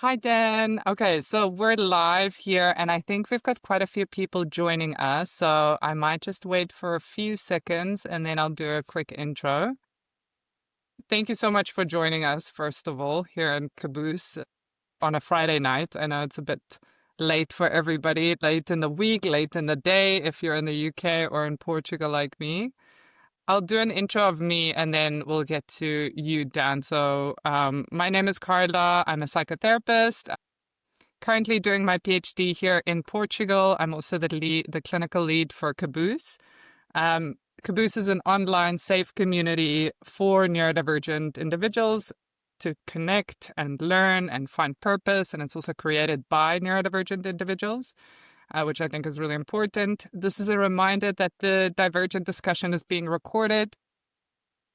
Hi, Dan. Okay, so we're live here, and I think we've got quite a few people joining us. So I might just wait for a few seconds and then I'll do a quick intro. Thank you so much for joining us, first of all, here in Caboose on a Friday night. I know it's a bit late for everybody, late in the week, late in the day, if you're in the UK or in Portugal like me. I'll do an intro of me and then we'll get to you, Dan. So, my name is Carla. I'm a psychotherapist. Currently doing my PhD here in Portugal. I'm also the clinical lead for Caboose. Caboose is an online safe community for neurodivergent individuals to connect and learn and find purpose. And it's also created by neurodivergent individuals, which I think is really important. This is a reminder that the divergent discussion is being recorded,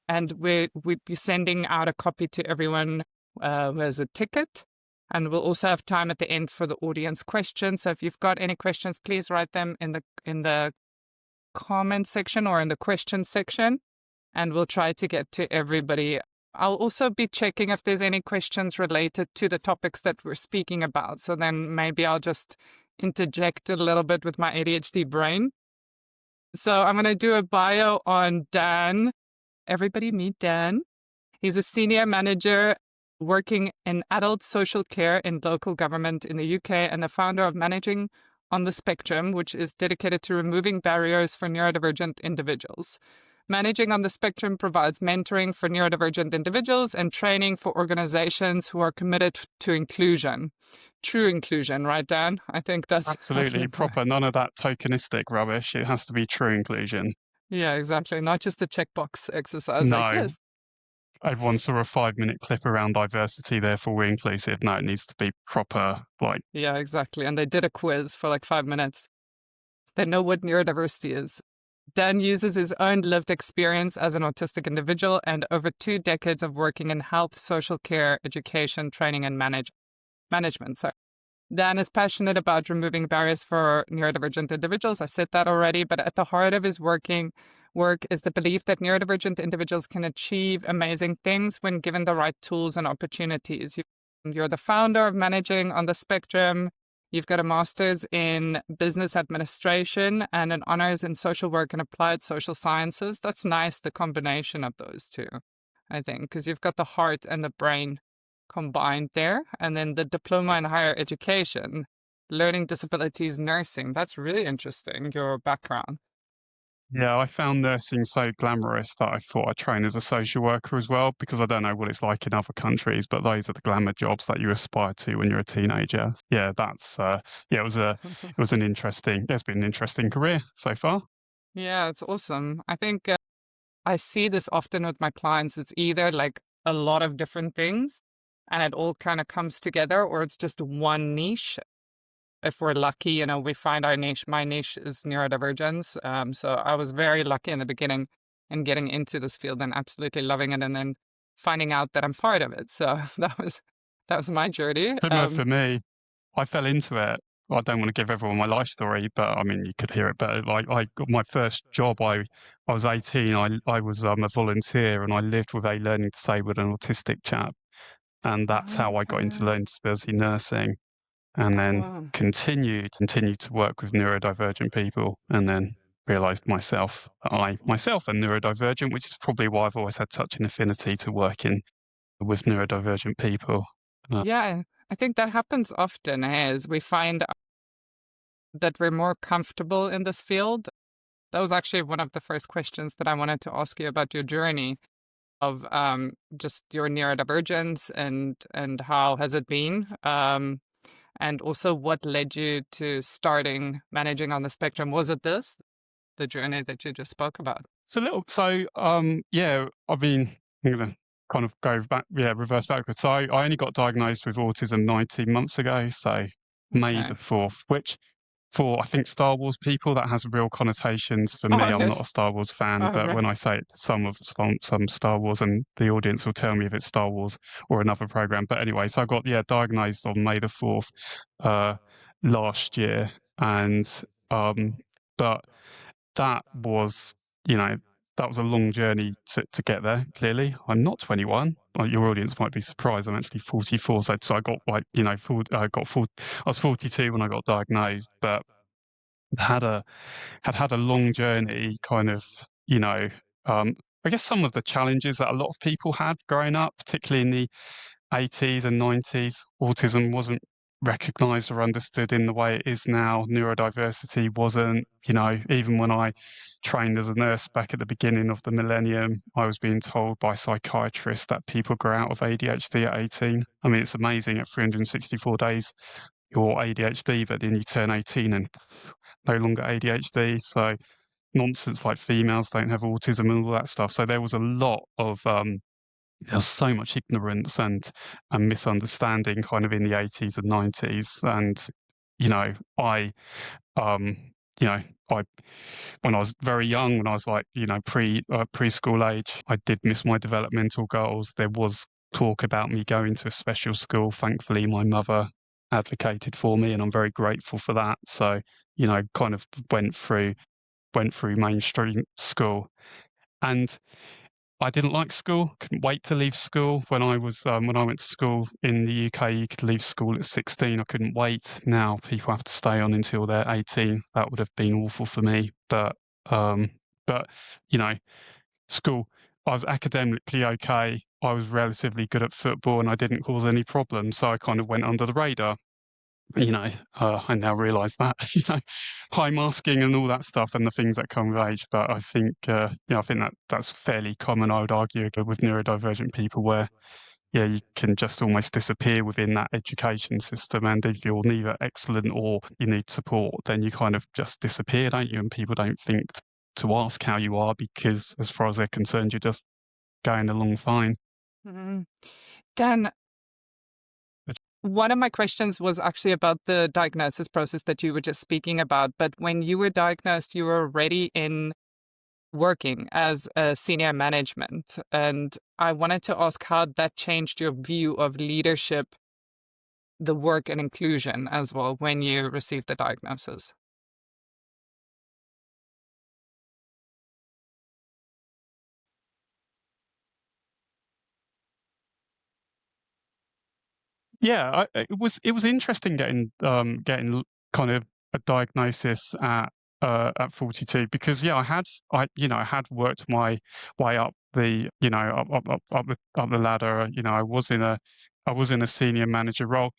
and we'd be sending out a copy to everyone who has a ticket. And we'll also have time at the end for the audience questions. So if you've got any questions, please write them in the comment section or in the question section, and we'll try to get to everybody. I'll also be checking if there's any questions related to the topics that we're speaking about. So then maybe I'll just interject a little bit with my ADHD brain. So I'm going to do a bio on Dan. Everybody meet Dan. He's a senior manager working in adult social care in local government in the UK and the founder of Managing on the Spectrum, which is dedicated to removing barriers for neurodivergent individuals. Managing on the Spectrum provides mentoring for neurodivergent individuals and training for organizations who are committed to inclusion. True inclusion, right, Dan? I think that's Absolutely proper. None of that tokenistic rubbish. It has to be true inclusion. Yeah, exactly. Not just a checkbox exercise like, No, yes. everyone saw a 5-minute clip around diversity, therefore we're inclusive. No, it needs to be proper, like, Yeah, exactly. And they did a quiz for like 5 minutes. They know what neurodiversity is. Dan uses his own lived experience as an autistic individual and over 2 decades of working in health, social care, education, training, and management. So Dan is passionate about removing barriers for neurodivergent individuals. I said that already, but at the heart of his work is the belief that neurodivergent individuals can achieve amazing things when given the right tools and opportunities. You're the founder of Managing on the Spectrum. You've got a master's in business administration and an honors in social work and applied social sciences. That's nice, the combination of those two, I think, because you've got the heart and the brain combined there. And then the diploma in higher education, learning disabilities nursing. That's really interesting, your background. yeah, I found nursing so glamorous that I thought I'd train as a social worker as well, because I don't know what it's like in other countries, but those are the glamour jobs that you aspire to when you're a teenager. Yeah, yeah, it's been an interesting career so far. Yeah, it's awesome. I think I see this often with my clients. It's either like a lot of different things and it all kind of comes together, or it's just one niche. If we're lucky, we find our niche. My niche is neurodivergence. So I was very lucky in the beginning in getting into this field and absolutely loving it, and then finding out that I'm part of it. So that was my journey. Similar for me. I fell into it. I don't want to give everyone my life story, but I mean, you could hear it better. Like, I got my first job. I was 18. I was a volunteer, and I lived with a learning disabled and autistic chap, and that's how I got into Okay. learning disability nursing, and Oh, then wow. continued to work with neurodivergent people, and then realised myself that I myself am neurodivergent, which is probably why I've always had such an affinity to working with neurodivergent people. Uh, Yeah, I think that happens often as we find that we're more comfortable in this field. That was actually one of the first questions that I wanted to ask you about your journey of just your neurodivergence and how has it been, and also what led you to starting Managing on the Spectrum. Was it the journey that you just spoke about? yeah, I mean, I'm gonna kind of go back, yeah, reverse backwards. So I only got diagnosed with autism 19 months ago, so May Okay. the 4th, which for, I think, Star Wars people, that has real connotations. For me, Oh, I'm not a yes. Star Wars fan, Oh, but right. when I say it to some Star Wars, and the audience will tell me if it's Star Wars or another program. But anyway, so I got, yeah, diagnosed on May the 4th, uh, last year. And, but that was, you know, that was a long journey to get there. Clearly, I'm not 21. Your audience might be surprised. I'm actually 44. So I got like I was 42 when I got diagnosed, but had a had a long journey. Kind of, you know, um, I guess some of the challenges that a lot of people had growing up, particularly in the 80s and 90s, autism wasn't recognized or understood in the way it is now. Neurodiversity wasn't, even when I trained as a nurse back at the beginning of the millennium, I was being told by psychiatrists that people grow out of ADHD at 18. I mean, it's amazing at 364 days, you're ADHD, but then you turn 18 and no longer ADHD. So nonsense like females don't have autism and all that stuff. So there was a lot of there was so much ignorance and misunderstanding kind of in the 80s and 90s. And, you know, I, um, you know, I, when I was very young, when I was like, preschool age, I did miss my developmental goals. There was talk about me going to a special school. Thankfully, my mother advocated for me, and I'm very grateful for that. So, kind of went through mainstream school. And I didn't like school, couldn't wait to leave school. When I went to school in the UK, you could leave school at 16. I couldn't wait. Now people have to stay on until they're 18. That would have been awful for me. Um, but you know, school, I was academically okay. I was relatively good at football and I didn't cause any problems. So I kind of went under the radar. I now realise that, high masking and all that stuff and the things that come with age. But I think, I think that's fairly common, I would argue, with neurodivergent people where, you can just almost disappear within that education system. And if you're neither excellent or you need support, then you kind of just disappear, don't you? And people don't think to ask how you are because as far as they're concerned, you're just going along fine. Mhm. Dan, one of my questions was actually about the diagnosis process that you were just speaking about. But when you were diagnosed, you were already in working as a senior management. And I wanted to ask how that changed your view of leadership, the work and inclusion as well when you received the diagnosis. Yeah, it was interesting getting kind of a diagnosis at 42 because I had worked my way up the up the ladder. I was in a senior manager role,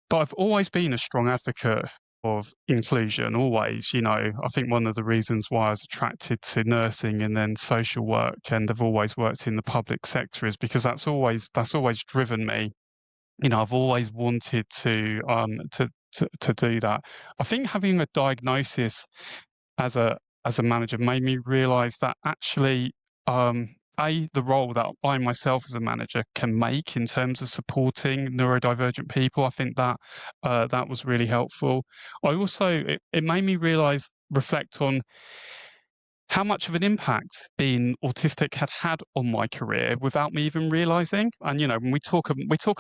but I've always been a strong advocate of inclusion. Always, I think one of the reasons why I was attracted to nursing and then social work and have always worked in the public sector is because that's always driven me. I've always wanted to do that. I think having a diagnosis as a manager made me realise that actually, the role that I myself as a manager can make in terms of supporting neurodivergent people, I think that that was really helpful. It made me reflect on how much of an impact being autistic had on my career without me even realizing. And when we talk a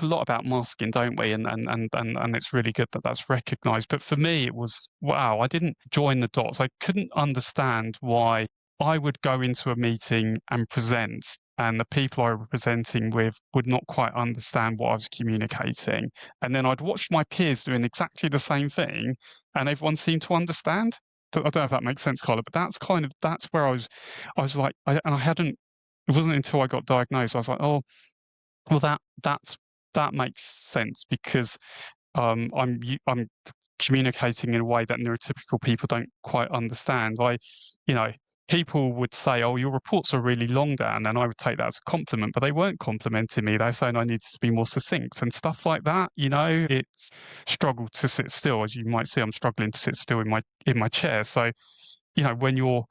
lot about masking, don't we? And it's really good that that's recognized. But for me, it was wow. I didn't join the dots. I couldn't understand why I would go into a meeting and present, and the people I were presenting with would not quite understand what I was communicating. And then I'd watch my peers doing exactly the same thing, and everyone seemed to understand. I don't know if that makes sense, Carla, but that's where I was like, and I hadn't. It wasn't until I got diagnosed I was like, oh, well, that makes sense because I'm communicating in a way that neurotypical people don't quite understand. You know, people would say, "Oh, your reports are really long, Dan," and I would take that as a compliment, but they weren't complimenting me. They're saying I needed to be more succinct and stuff like that. It's struggle to sit still, as you might see. I'm struggling to sit still in my chair. So when you're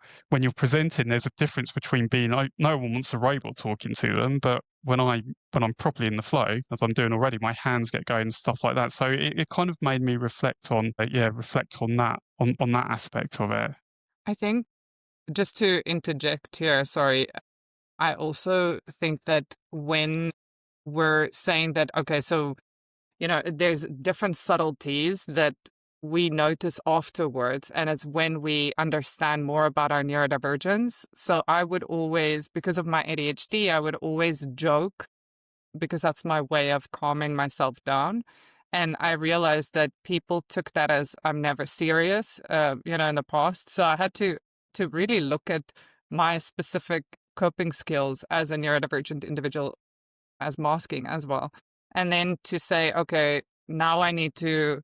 presenting, there's a difference between being no one wants a robot talking to them, but when I'm properly in the flow, as I'm doing already, my hands get going and stuff like that. So it kind of made me reflect on that aspect of it. I think, just to interject here, sorry, I also think that when we're saying that, okay, so, there's different subtleties that we notice afterwards, and it's when we understand more about our neurodivergence. So I would always, because of my ADHD, I would always joke because that's my way of calming myself down. And I realized that people took that as I'm never serious, in the past. So I had to really look at my specific coping skills as a neurodivergent individual as masking as well. And then to say, okay, now I need to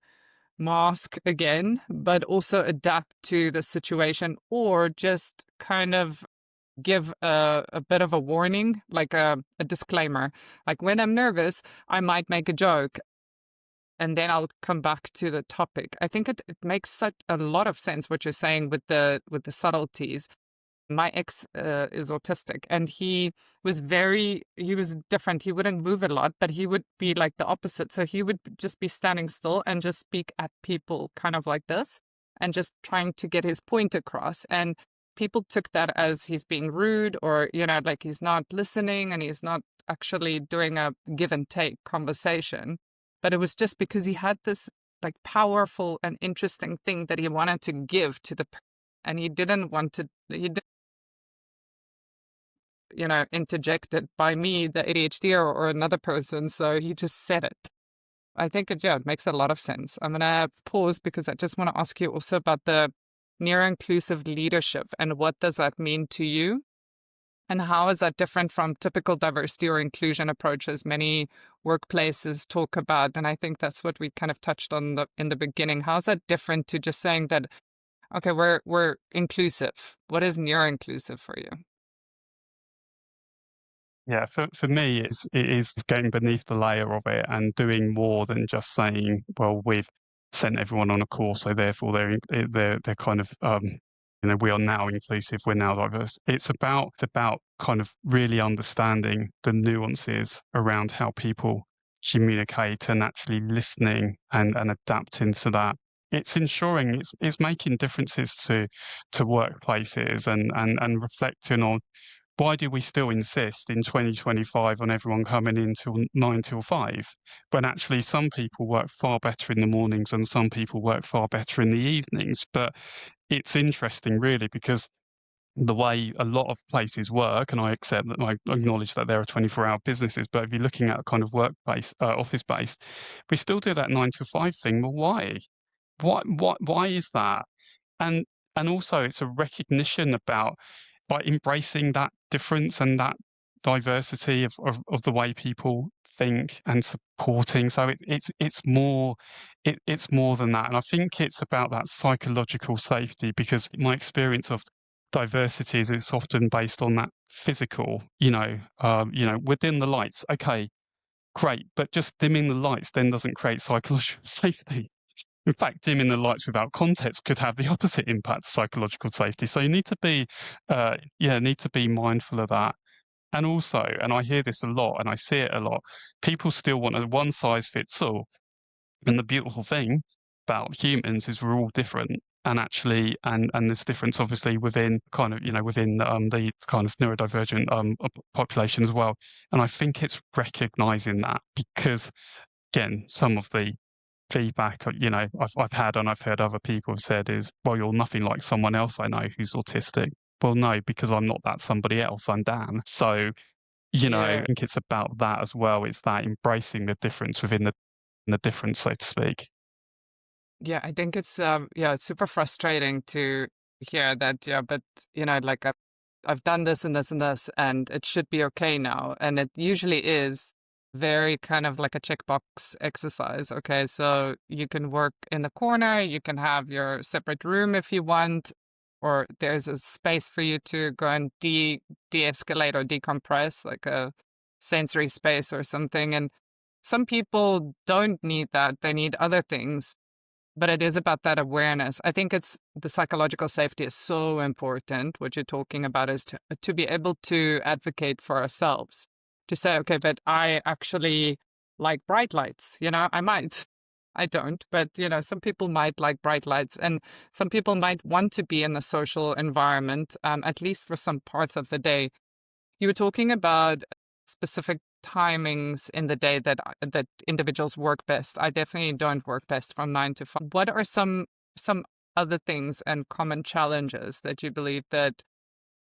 mask again, but also adapt to the situation, or just kind of give a bit of a warning, like a disclaimer. Like when I'm nervous, I might make a joke and then I'll come back to the topic. I think it makes such a lot of sense what you're saying with the subtleties. My ex is autistic, and he was different. He wouldn't move a lot, but he would be like the opposite. So he would just be standing still and just speak at people kind of like this and just trying to get his point across. And people took that as he's being rude, or, like he's not listening and he's not actually doing a give and take conversation. But it was just because he had this like powerful and interesting thing that he wanted to give to and he didn't want to, interjected by me, the ADHD or another person. So he just said it. I think it makes a lot of sense. I'm going to pause because I just want to ask you also about the neuro-inclusive leadership and what does that mean to you? And how is that different from typical diversity or inclusion approaches many workplaces talk about? And I think that's what we kind of touched on in the beginning. How is that different to just saying that, okay, we're inclusive? What is neuro-inclusive for you? Yeah, for me, it is getting beneath the layer of it and doing more than just saying, "Well, we've sent everyone on a course, so therefore they're kind of we are now inclusive, we're now diverse." It's about kind of really understanding the nuances around how people communicate and actually listening and adapting to that. It's ensuring it's making differences to workplaces and reflecting on why do we still insist in 2025 on everyone coming in till 9 till 5, when actually some people work far better in the mornings and some people work far better in the evenings? But it's interesting, really, because the way a lot of places work, and I accept that, I acknowledge that there are 24-hour businesses, but if you're looking at a kind of workplace, office-based, we still do that 9 to 5 thing. Well, why? Why is that? And and also it's a recognition about by embracing that difference and that diversity of the way people think and supporting. So it's more than that. And I think it's about that psychological safety, because my experience of diversity is it's often based on that physical, within the lights. Okay, great, but just dimming the lights then doesn't create psychological safety. In fact, dimming the lights without context could have the opposite impact, psychological safety. So you need to be mindful of that. And also, and I hear this a lot and I see it a lot, people still want a one size fits all. And the beautiful thing about humans is we're all different. And actually, and there's difference obviously within kind of, within the kind of neurodivergent population as well. And I think it's recognizing that, because again, some of the feedback, I've had and I've heard other people have said is, well, you're nothing like someone else I know who's autistic. Well, no, because I'm not that somebody else. I'm Dan. So, I Yeah. think it's about that as well. It's that embracing the difference within the difference, so to speak. Yeah, I think it's super frustrating to hear that, but like I've done this and this and this and it should be okay now. And it usually is very kind of like a checkbox exercise. Okay, so you can work in the corner, you can have your separate room if you want, or there's a space for you to go and de-escalate or decompress, like a sensory space or something. And some people don't need that. They need other things, but it is about that awareness. I think it's the psychological safety is so important. What you're talking about is to be able to advocate for ourselves, to say, okay, but I actually like bright lights. I might, I don't, but some people might like bright lights, and some people might want to be in a social environment, at least for some parts of the day. You were talking about specific timings in the day that individuals work best. I definitely don't work best from 9 to 5. What are some other things and common challenges that you believe that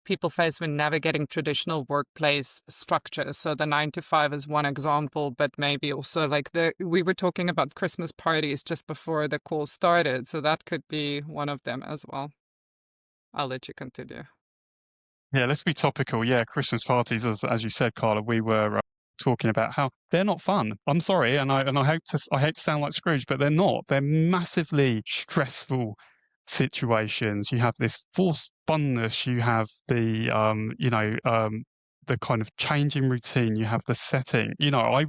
people face when navigating traditional workplace structures? So the 9 to 5 is one example, but maybe also like we were talking about Christmas parties just before the call started, so that could be one of them as well. I'll let you continue. Yeah, let's be topical. Yeah, Christmas parties, as you said, Carla, we were talking about how they're not fun. I'm sorry, and I hate to sound like Scrooge, but they're not. They're massively stressful situations. You have this forced funness. You have the kind of change in routine. You have the setting. I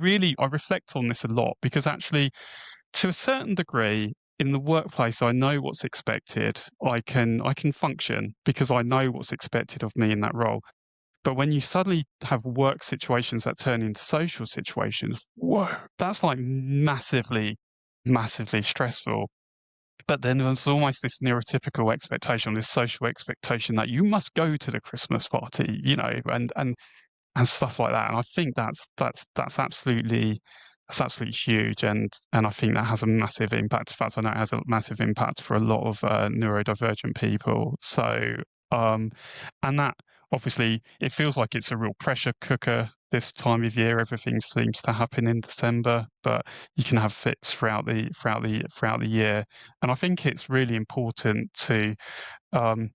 reflect on this a lot because actually, to a certain degree, in the workplace, I know what's expected. I can function because I know what's expected of me in that role. But when you suddenly have work situations that turn into social situations, whoa, that's like massively, massively stressful. But then there's almost this neurotypical expectation, this social expectation that you must go to the Christmas party, and stuff like that. And I think that's absolutely huge, and I think that has a massive impact. In fact, I know it has a massive impact for a lot of neurodivergent people. So, and that obviously it feels like it's a real pressure cooker this time of year. Everything seems to happen in December, but you can have fits throughout the year. And I think it's really important to um,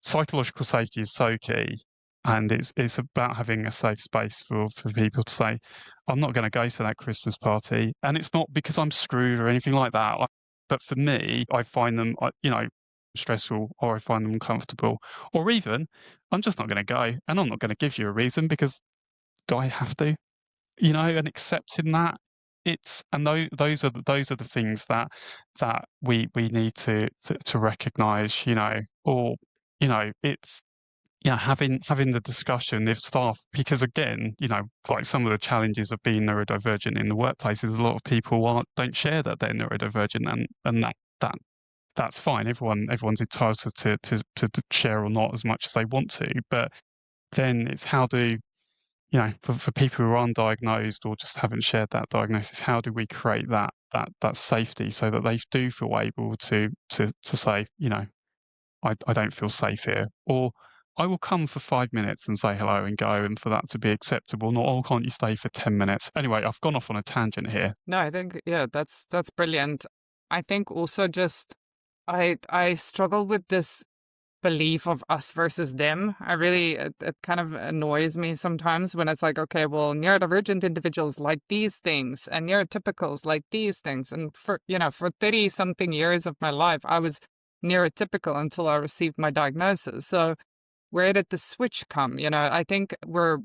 psychological safety is so key, and it's about having a safe space for people to say, I'm not going to go to that Christmas party, and it's not because I'm screwed or anything like that. But for me, I find them, stressful, or I find them uncomfortable, or even I'm just not going to go, and I'm not going to give you a reason because do I have to? And accepting that those are the things that we need to recognize, or it's having the discussion if staff, because again, like some of the challenges of being neurodivergent in the workplace is a lot of people don't share that they're neurodivergent, and that that's fine. Everyone's entitled to share or not as much as they want to, but then it's how do for people who are undiagnosed or just haven't shared that diagnosis, how do we create that safety so that they do feel able to say, I don't feel safe here, or I will come for 5 minutes and say hello and go, and for that to be acceptable, not, oh, can't you stay for 10 minutes? Anyway, I've gone off on a tangent here. No, I think yeah, that's brilliant. I think also just I struggle with this belief of us versus them. It kind of annoys me sometimes when it's like, okay, well, neurodivergent individuals like these things and neurotypicals like these things. And for 30 something years of my life, I was neurotypical until I received my diagnosis. So where did the switch come? I think we're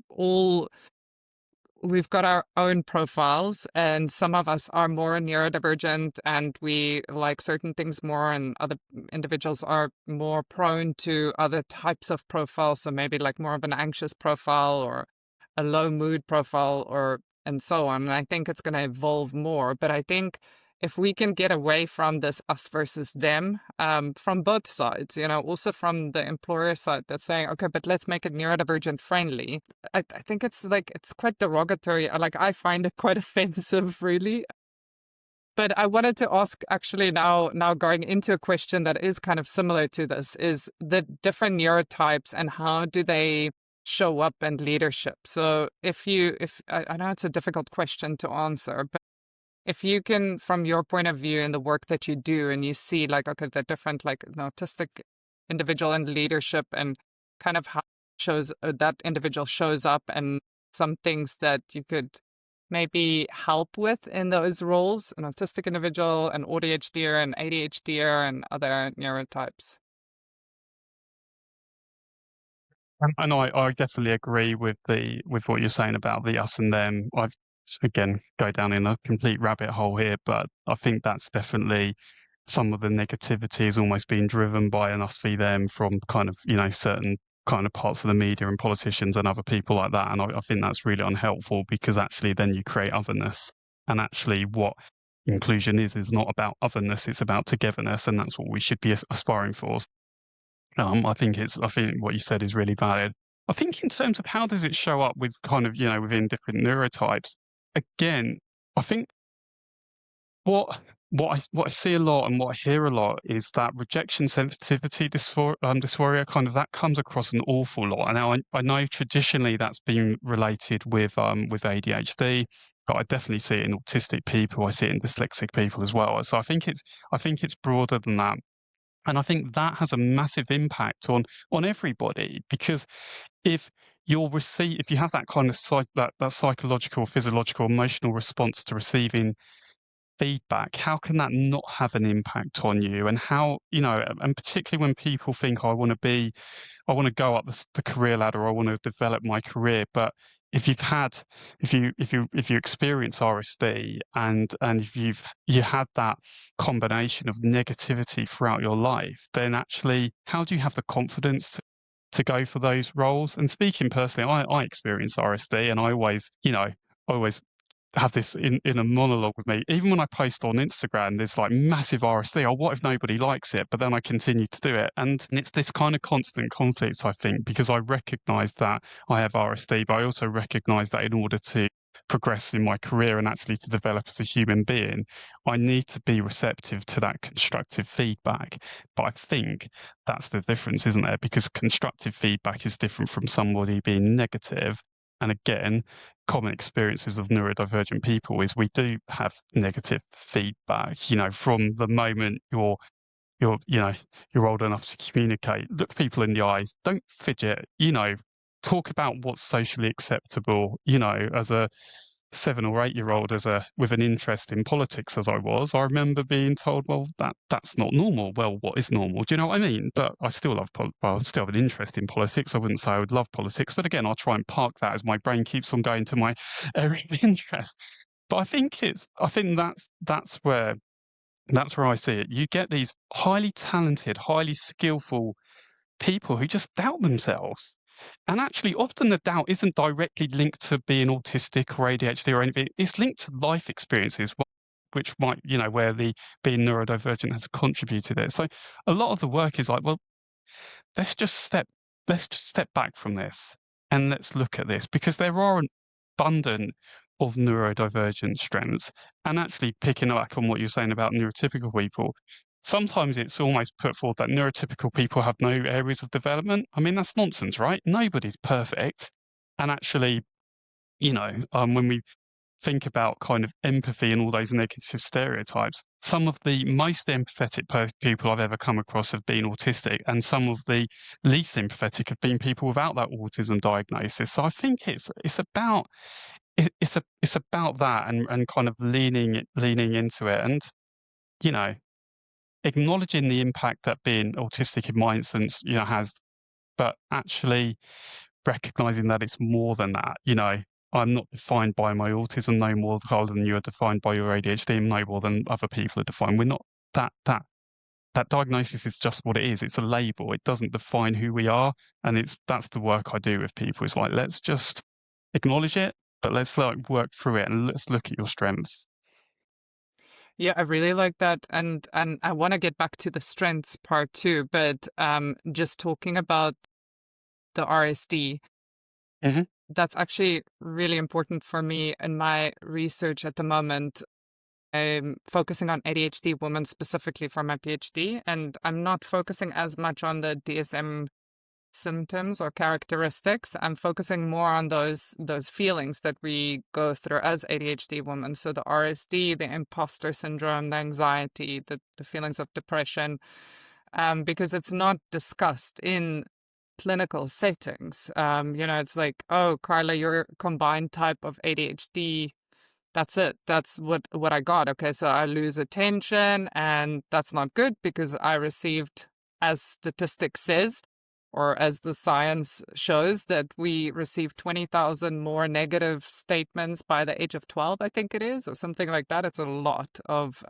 all we've got our own profiles, and some of us are more neurodivergent and we like certain things more, and other individuals are more prone to other types of profiles. So maybe like more of an anxious profile or a low mood profile, or and so on. And I think it's going to evolve more. But I think if we can get away from this us versus them, from both sides, also from the employer side that's saying, okay, but let's make it neurodivergent friendly. I think it's quite derogatory. I find it quite offensive, really. But I wanted to ask, actually, now going into a question that is kind of similar to this, is the different neurotypes and how do they show up in leadership? So if I know it's a difficult question to answer, but if you can, from your point of view in the work that you do, and you see okay, the different an autistic individual in leadership and kind of how that individual shows up, and some things that you could maybe help with in those roles, an autistic individual, an ADHDer, an ADHDer, and other neurotypes. And I definitely agree with what you're saying about the us and them. I've again go down in a complete rabbit hole here, but I think that's definitely some of the negativity is almost being driven by an us v them from kind of certain kind of parts of the media and politicians and other people like that. And I think that's really unhelpful, because actually then you create otherness, and actually what inclusion is not about otherness, it's about togetherness, and that's what we should be aspiring for. I think what you said is really valid. I think in terms of how does it show up with kind of, within different neurotypes, again, I think what I see a lot and what I hear a lot is that rejection sensitivity dysphoria, kind of that comes across an awful lot. And now I know traditionally that's been related with ADHD, but I definitely see it in autistic people. I see it in dyslexic people as well. So I think it's broader than that. And I think that has a massive impact on everybody, because if if you have that kind of that psychological, physiological, emotional response to receiving feedback, how can that not have an impact on you? And how, and particularly when people think, I want to go up the career ladder, I want to develop my career. But if you've had, if you experience RSD, and if you had that combination of negativity throughout your life, then actually, how do you have the confidence to go for those roles? And speaking personally, I experienced RSD, and I always have this in a monologue with me. Even when I post on Instagram, there's like massive RSD. Oh, what if nobody likes it? But then I continue to do it. And it's this kind of constant conflict, I think, because I recognize that I have RSD, but I also recognize that in order to progress in my career and actually to develop as a human being, I need to be receptive to that constructive feedback. But I think that's the difference, isn't there? Because constructive feedback is different from somebody being negative. And again, common experiences of neurodivergent people is we do have negative feedback, from the moment you're you're old enough to communicate, look people in the eyes, don't fidget, talk about what's socially acceptable, as a 7 or 8 year old, with an interest in politics as I was. I remember being told, well, that's not normal. Well, what is normal? Do you know what I mean? But I still I still have an interest in politics. I wouldn't say I would love politics, but again, I'll try and park that as my brain keeps on going to my area of interest. But I think that's where I see it. You get these highly talented, highly skillful people who just doubt themselves. And actually, often the doubt isn't directly linked to being autistic or ADHD or anything. It's linked to life experiences, which might, where the being neurodivergent has contributed it. So a lot of the work is like, well, let's just step let's just step back from this and let's look at this, because there are an abundant of neurodivergent strengths. And actually picking up on what you're saying about neurotypical people, sometimes it's almost put forward that neurotypical people have no areas of development. I mean, that's nonsense, right? Nobody's perfect. And actually, when we think about kind of empathy and all those negative stereotypes, some of the most empathetic people I've ever come across have been autistic, and some of the least empathetic have been people without that autism diagnosis. So I think it's about that, and kind of leaning into it, and you know acknowledging the impact that being autistic in my instance has, but actually recognizing that it's more than that. I'm not defined by my autism no more than you are defined by your ADHD, and no more than other people are defined. We're not that diagnosis is just what it is. It's a label. It doesn't define who we are. And that's the work I do with people. It's like, let's just acknowledge it, but let's like work through it and let's look at your strengths. Yeah, I really like that, and I want to get back to the strengths part too, but just talking about the RSD, Hmm. that's actually really important for me in my research at the moment. I'm focusing on ADHD women specifically for my PhD, and I'm not focusing as much on the DSM symptoms or characteristics. I'm focusing more on those feelings that we go through as ADHD women. So the RSD, the imposter syndrome, the anxiety, the feelings of depression, because it's not discussed in clinical settings. It's like, oh, Carla, you're a combined type of ADHD. That's it. That's what I got. Okay, so I lose attention, and that's not good because I received, as statistics says, or as the science shows, that we receive 20,000 more negative statements by the age of 12, I think it is, or something like that. It's a lot of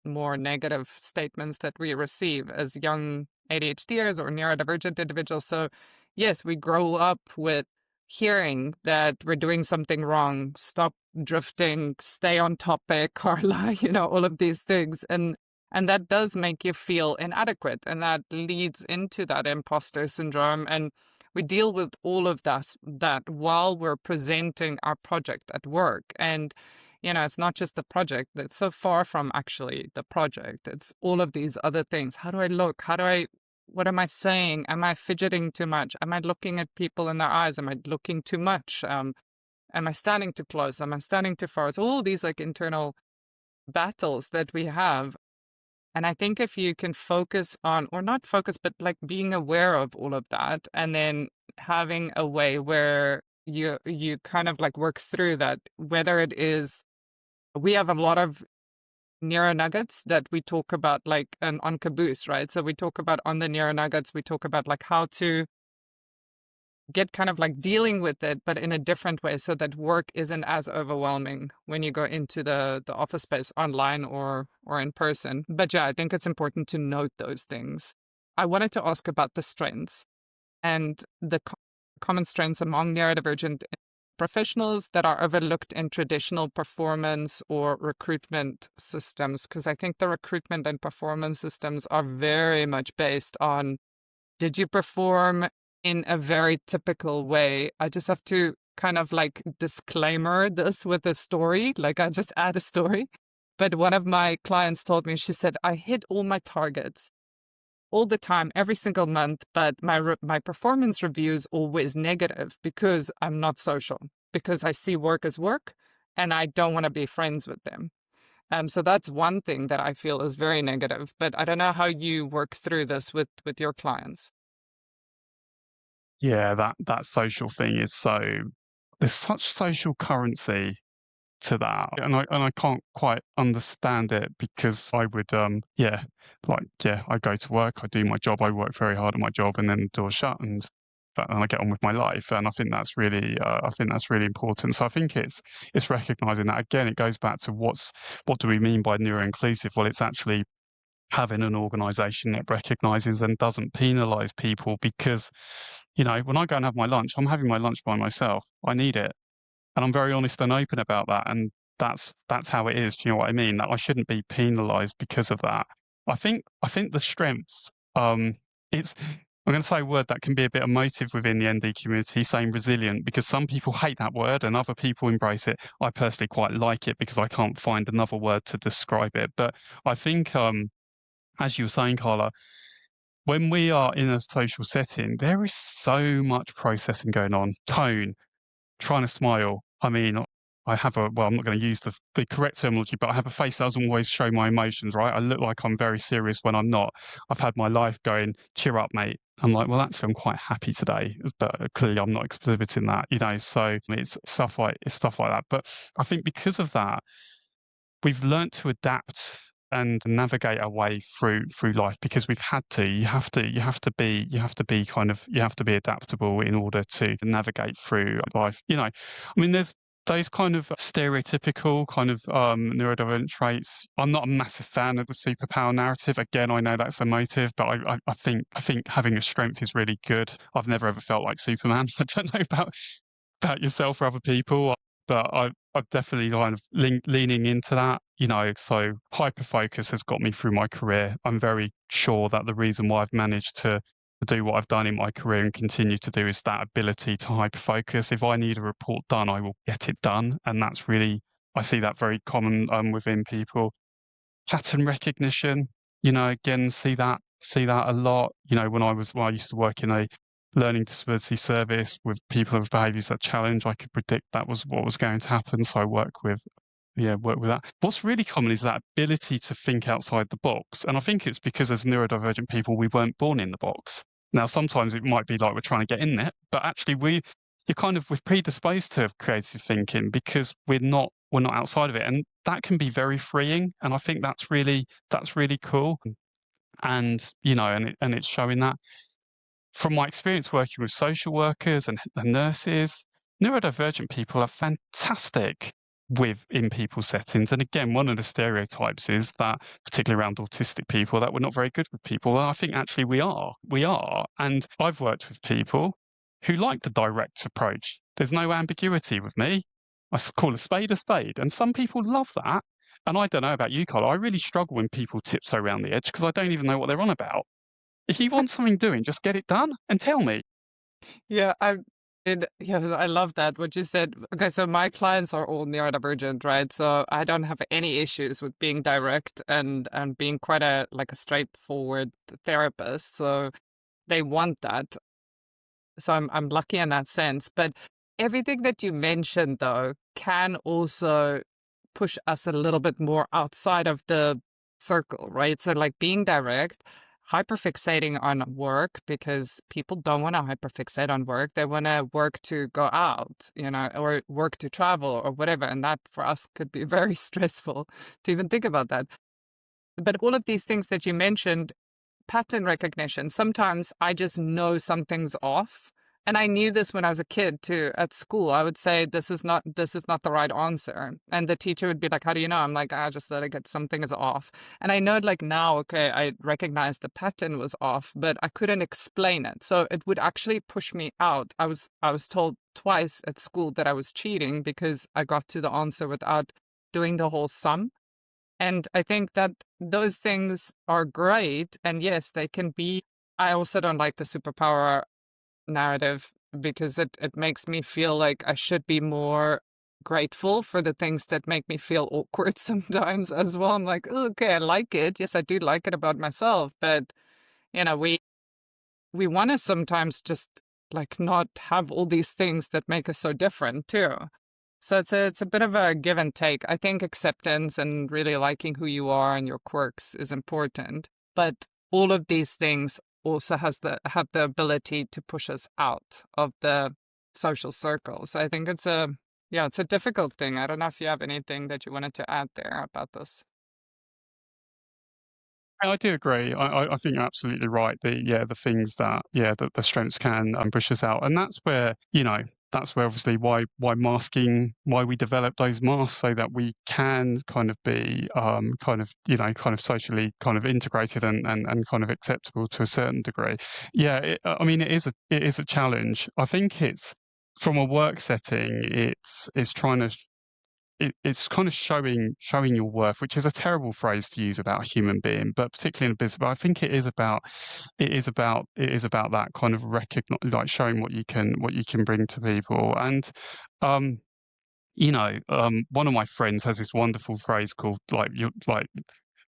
more negative statements that we receive as young ADHDers or neurodivergent individuals. So yes, we grow up with hearing that we're doing something wrong, stop drifting, stay on topic, Carla, all of these things. And that does make you feel inadequate. And that leads into that imposter syndrome. And we deal with all of that while we're presenting our project at work. And it's not just the project that's so far from actually the project. It's all of these other things. How do I look? What am I saying? Am I fidgeting too much? Am I looking at people in their eyes? Am I looking too much? Am I standing too close? Am I standing too far? It's all these like internal battles that we have. And I think if you can focus on, or not focus, but like being aware of all of that, and then having a way where you kind of like work through that, whether it is, we have a lot of neuro nuggets that we talk about like on Caboose, right? So we talk about on the neuro nuggets, we talk about like how to get kind of like dealing with it, but in a different way so that work isn't as overwhelming when you go into the office space online or in person. But yeah, I think it's important to note those things. I wanted to ask about the strengths and the common strengths among neurodivergent professionals that are overlooked in traditional performance or recruitment systems, because I think the recruitment and performance systems are very much based on, did you perform in a very typical way? I just have to kind of like disclaimer this with a story, like I just add a story. But one of my clients told me, she said, I hit all my targets all the time, every single month, but my performance review is always negative because I'm not social, because I see work as work and I don't want to be friends with them. So that's one thing that I feel is very negative, but I don't know how you work through this with your clients. Yeah, that social thing is there's such social currency to that, and I can't quite understand it because I would I go to work, I do my job, I work very hard at my job, and then the door's shut, and I get on with my life, and I think that's really important. So I think it's recognizing that. Again, it goes back to what do we mean by neuro-inclusive? Well, it's actually having an organization that recognizes and doesn't penalize people because, when I go and have my lunch, I'm having my lunch by myself. I need it. And I'm very honest and open about that. And that's how it is. Do you know what I mean? That I shouldn't be penalized because of that. I think the strengths, it's I'm going to say a word that can be a bit emotive within the ND community, saying resilient, because some people hate that word and other people embrace it. I personally quite like it because I can't find another word to describe it. But I think, as you were saying, Carla, when we are in a social setting, there is so much processing going on. Tone, trying to smile. I mean, I'm not going to use the correct terminology, but I have a face that doesn't always show my emotions, right? I look like I'm very serious when I'm not. I've had my life going, cheer up, mate. I'm like, well, actually, I'm quite happy today, but clearly I'm not exhibiting that, so it's stuff like that. But I think because of that, we've learnt to adapt and navigate our way through life because we've had to. You have to be adaptable in order to navigate through life. I mean, there's those kind of stereotypical kind of neurodivergent traits. I'm not a massive fan of the superpower narrative. Again, I know that's emotive, but I think having a strength is really good. I've never ever felt like Superman. I don't know about yourself or other people, but I've definitely kind of leaning into that, so hyper focus has got me through my career. I'm very sure that the reason why I've managed to do what I've done in my career and continue to do is that ability to hyper focus. If I need a report done, I will get it done. And that's really, I see that very common within people. Pattern recognition, again, see that a lot. When I used to work in a learning disability service with people with behaviours that challenge, I could predict that was what was going to happen. So I work with that. What's really common is that ability to think outside the box. And I think it's because as neurodivergent people, we weren't born in the box. Now, sometimes it might be like we're trying to get in there, but actually we're predisposed to creative thinking because we're not outside of it. And that can be very freeing. And I think that's really cool. And, and it's showing that. From my experience working with social workers and nurses, neurodivergent people are fantastic in people settings. And again, one of the stereotypes is that, particularly around autistic people, that we're not very good with people. And I think actually we are. We are. And I've worked with people who like the direct approach. There's no ambiguity with me. I call a spade a spade. And some people love that. And I don't know about you, Carl. I really struggle when people tiptoe around the edge because I don't even know what they're on about. If you want something doing, just get it done and tell me. Yeah, yeah, I love that what you said. Okay, so my clients are all neurodivergent, right? So I don't have any issues with being direct and being quite a like a straightforward therapist. So they want that. So I'm lucky in that sense. But everything that you mentioned though can also push us a little bit more outside of the circle, right? So like being direct, hyperfixating on work because people don't want to hyperfixate on work. They want to work to go out, or work to travel or whatever. And that for us could be very stressful to even think about that. But all of these things that you mentioned, pattern recognition. Sometimes I just know something's off. And I knew this when I was a kid too at school. I would say this is not the right answer. And the teacher would be like, "How do you know?" I'm like, "I just let it get something is off." And I know like now, okay, I recognized the pattern was off, but I couldn't explain it. So it would actually push me out. I was told twice at school that I was cheating because I got to the answer without doing the whole sum. And I think that those things are great. And yes, they can be. I also don't like the superpower narrative because it makes me feel like I should be more grateful for the things that make me feel awkward sometimes as well. I'm like, "Oh, okay, I like it. Yes, I do like it about myself. But, we want to sometimes just like not have all these things that make us so different too. So it's a bit of a give and take. I think acceptance and really liking who you are and your quirks is important, but all of these things also have the ability to push us out of the social circles. I think it's a difficult thing. I don't know if you have anything that you wanted to add there about this. I do agree. I think you're absolutely right. The things that, the strengths can, push us out, and that's where, that's where obviously why we develop those masks so that we can kind of be, kind of socially kind of integrated and kind of acceptable to a certain degree. Yeah, I mean, it is a challenge. I think it's from a work setting, it's trying to it's kind of showing your worth, which is a terrible phrase to use about a human being, but particularly in a business. But I think it is about that kind of like showing what you can bring to people. And um, one of my friends has this wonderful phrase called like you like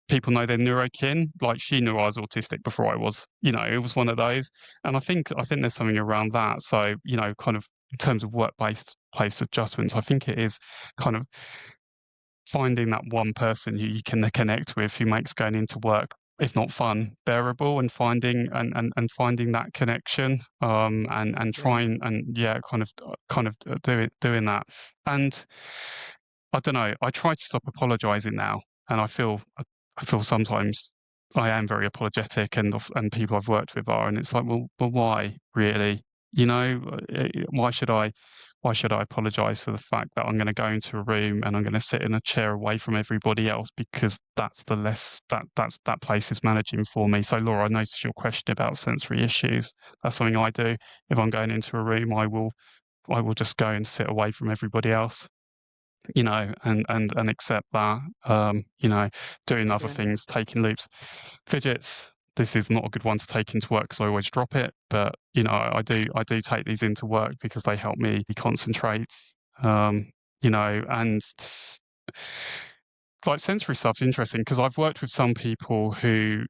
people know their neurokin. Like she knew I was autistic before I was. It was one of those. And I think there's something around that. So kind of in terms of work-based place adjustments, I think it is kind of finding that one person who you can connect with who makes going into work, if not fun, bearable, and finding that connection, and Yeah. trying and yeah, kind of doing that. And I don't know, I try to stop apologizing now, and I feel sometimes I am very apologetic, and people I've worked with are, and it's like, well, why really? Why should I apologize for the fact that I'm going to go into a room and I'm going to sit in a chair away from everybody else because that's the less that place is managing for me. So Laura, I noticed your question about sensory issues. That's something I do. If I'm going into a room, I will just go and sit away from everybody else, and accept that. Doing other Yeah. things, taking loops, fidgets. This is not a good one to take into work because I always drop it. But I do take these into work because they help me concentrate. And like sensory stuff's interesting because I've worked with some people who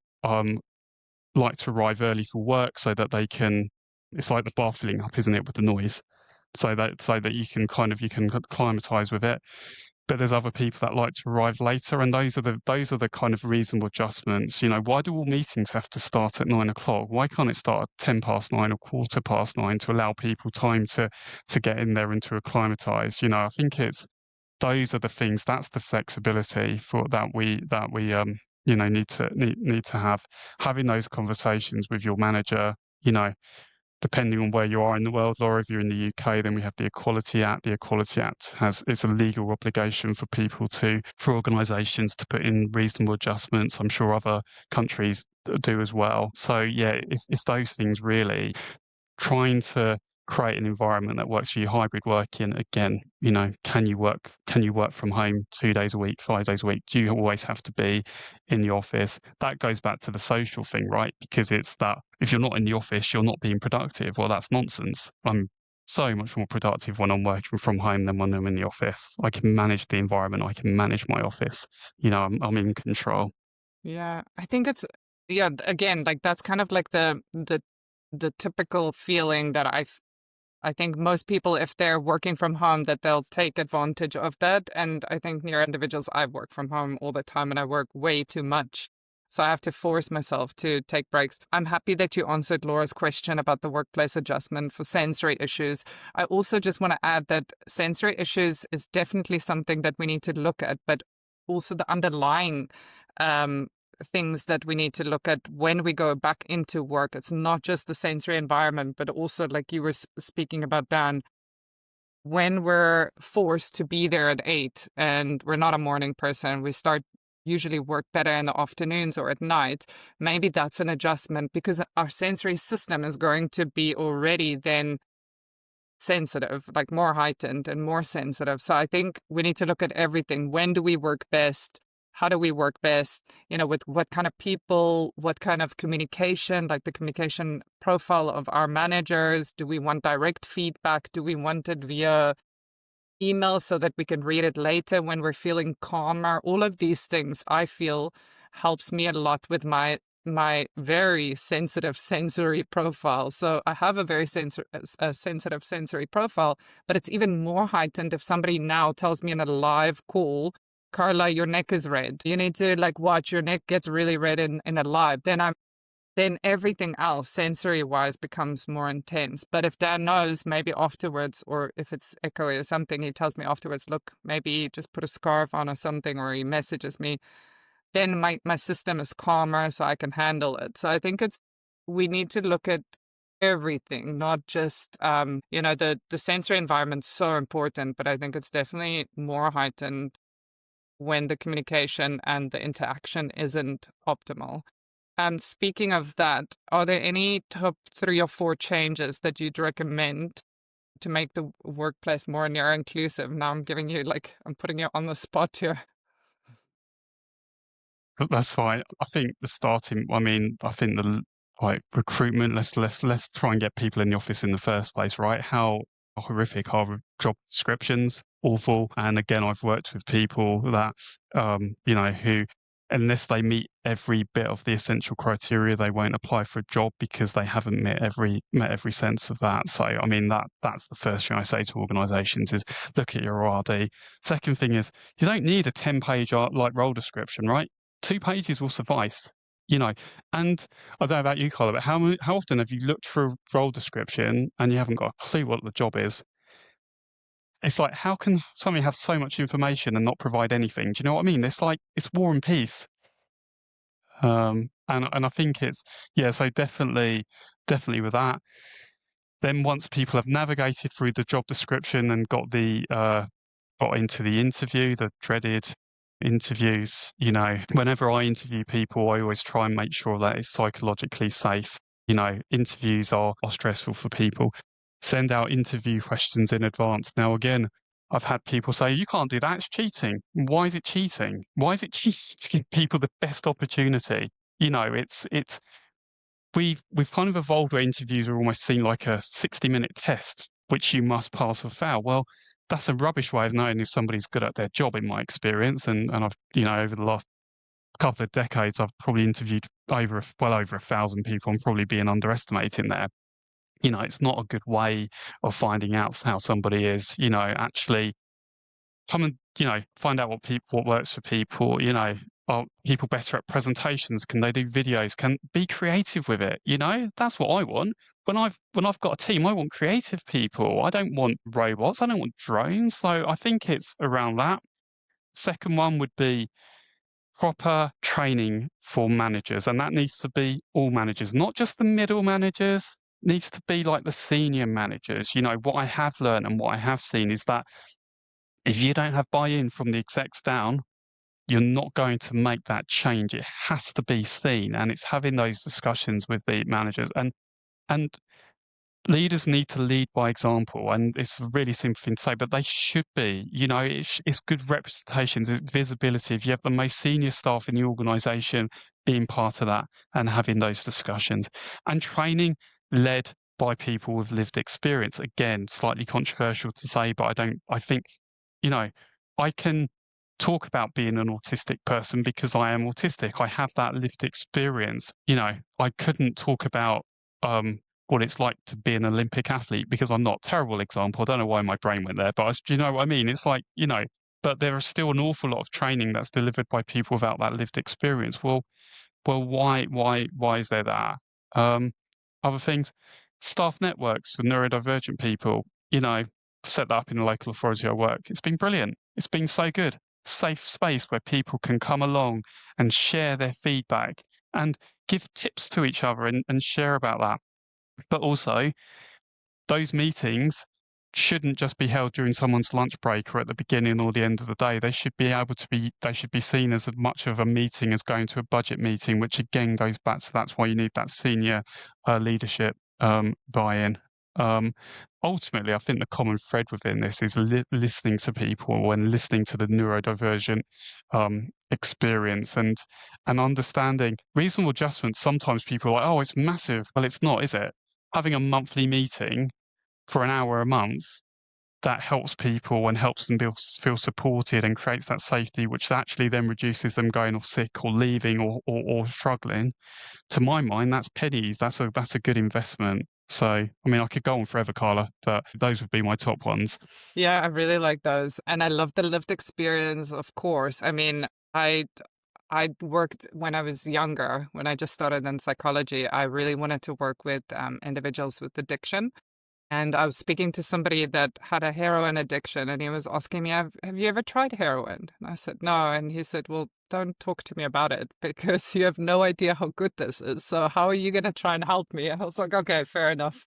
like to arrive early for work so that they can. It's like the bar filling up, isn't it, with the noise? So that you can climatize with it. But there's other people that like to arrive later, and those are the kind of reasonable adjustments. Why do all meetings have to start at 9 o'clock? Why can't it start at 10 past 9 or quarter past 9 to allow people time to get in there and to acclimatise? I think it's those are the things. That's the flexibility for that we need to have, having those conversations with your manager. You know, depending on where you are in the world, Laura, if you're in the UK, then we have the Equality Act. The Equality Act it's a legal obligation for organisations to put in reasonable adjustments. I'm sure other countries do as well. So yeah, it's those things really. Trying to create an environment that works for you. Hybrid working, again, can you work from home 2 days a week, 5 days a week? Do you always have to be in the office? That goes back to the social thing, right? Because it's that if you're not in the office, you're not being productive. Well, that's nonsense. I'm so much more productive when I'm working from home than when I'm in the office. I can manage the environment, I can manage my office. I'm in control. Yeah, I think it's yeah, again, like that's kind of like the typical feeling that I think most people, if they're working from home, that they'll take advantage of that. And I think near individuals, I work from home all the time and I work way too much. So I have to force myself to take breaks. I'm happy that you answered Laura's question about the workplace adjustment for sensory issues. I also just want to add that sensory issues is definitely something that we need to look at, but also the underlying um, things that we need to look at when we go back into work. It's not just the sensory environment, but also, like you were speaking about, Dan, when we're forced to be there at 8 and we're not a morning person, we start usually work better in the afternoons or at night. Maybe that's an adjustment because our sensory system is going to be already then sensitive, like more heightened and more sensitive. So I think we need to look at everything. When do we work best? How do we work best? With what kind of people, what kind of communication, like the communication profile of our managers. Do we want direct feedback? Do we want it via email so that we can read it later when we're feeling calmer? All of these things I feel helps me a lot with my very sensitive sensory profile. So I have a very sensitive sensory profile, but it's even more heightened if somebody now tells me in a live call, Carla, your neck is red. You need to watch your neck gets really red in a live. Then everything else sensory wise becomes more intense. But if Dan knows maybe afterwards, or if it's echoey or something, he tells me afterwards, look, maybe just put a scarf on or something, or he messages me, then my system is calmer so I can handle it. So I think we need to look at everything, not just the sensory environment's so important, but I think it's definitely more heightened when the communication and the interaction isn't optimal. And speaking of that, are there any top 3 or 4 changes that you'd recommend to make the workplace more neuro-inclusive? Now I'm putting you on the spot here. But that's fine. I think recruitment, let's try and get people in the office in the first place, right? How horrific are job descriptions? Awful. And again, I've worked with people that, who, unless they meet every bit of the essential criteria, they won't apply for a job because they haven't met every sense of that. So, I mean, that's the first thing I say to organisations is look at your RD. Second thing is you don't need a 10-page role description, right? 2 pages will suffice, you know. And I don't know about you, Carla, but how often have you looked for a role description and you haven't got a clue what the job is? It's like, how can somebody have so much information and not provide anything? Do you know what I mean? It's like it's War and Peace. And I think it's yeah. So definitely with that. Then once people have navigated through the job description and got into the interview, the dreaded interviews, whenever I interview people, I always try and make sure that it's psychologically safe. Interviews are stressful for people. Send out interview questions in advance. Now, again, I've had people say, you can't do that, it's cheating. Why is it cheating? Why is it cheating to give people the best opportunity? We've kind of evolved where interviews are almost seen like a 60-minute test, which you must pass or fail. Well, that's a rubbish way of knowing if somebody's good at their job, in my experience. And I've, over the last couple of decades, I've probably interviewed over 1,000 people. I'm probably being underestimating there. It's not a good way of finding out how somebody is. Actually come and find out what works for people. Are people better at presentations? Can they do videos? Can be creative with it? That's what I want. When I've got a team, I want creative people. I don't want robots. I don't want drones. So I think it's around that. Second one would be proper training for managers, and that needs to be all managers, not just the middle managers. Needs to be like the senior managers. What I have learned and what I have seen is that if you don't have buy-in from the execs down, you're not going to make that change. It has to be seen, and it's having those discussions with the managers. And leaders need to lead by example, and it's a really simple thing to say, but they should be. It's good representations, it's visibility. If you have the most senior staff in the organisation being part of that and having those discussions, and training led by people with lived experience. Again, slightly controversial to say, but I think, you know, I can talk about being an autistic person because I am autistic. I have that lived experience. I couldn't talk about um what it's like to be an Olympic athlete because I'm not a terrible example. I don't know why my brain went there, but do you know what I mean? It's like, but there is still an awful lot of training that's delivered by people without that lived experience. Well, why is there that? Um, Other things, staff networks for neurodivergent people, set that up in the local authority I work. It's been brilliant. It's been so good. Safe space where people can come along and share their feedback and give tips to each other and share about that. But also, those meetings shouldn't just be held during someone's lunch break or at the beginning or the end of the day. They should be seen as much of a meeting as going to a budget meeting, which again goes back to that's why you need that senior leadership buy-in. Ultimately, I think the common thread within this is listening to people and listening to the neurodivergent experience and understanding reasonable adjustments. Sometimes people are like, oh, it's massive. Well, it's not, is it? Having a monthly meeting for an hour a month, that helps people and helps them feel supported and creates that safety, which actually then reduces them going off sick or leaving or struggling. To my mind, that's pennies. That's a good investment. So, I mean, I could go on forever, Carla, but those would be my top ones. Yeah, I really like those. And I love the lived experience, of course. I mean, I worked when I was younger, when I just started in psychology. I really wanted to work with individuals with addiction. And I was speaking to somebody that had a heroin addiction, and he was asking me, have you ever tried heroin? And I said, no. And he said, well, don't talk to me about it because you have no idea how good this is. So how are you going to try and help me? I was like, okay, fair enough.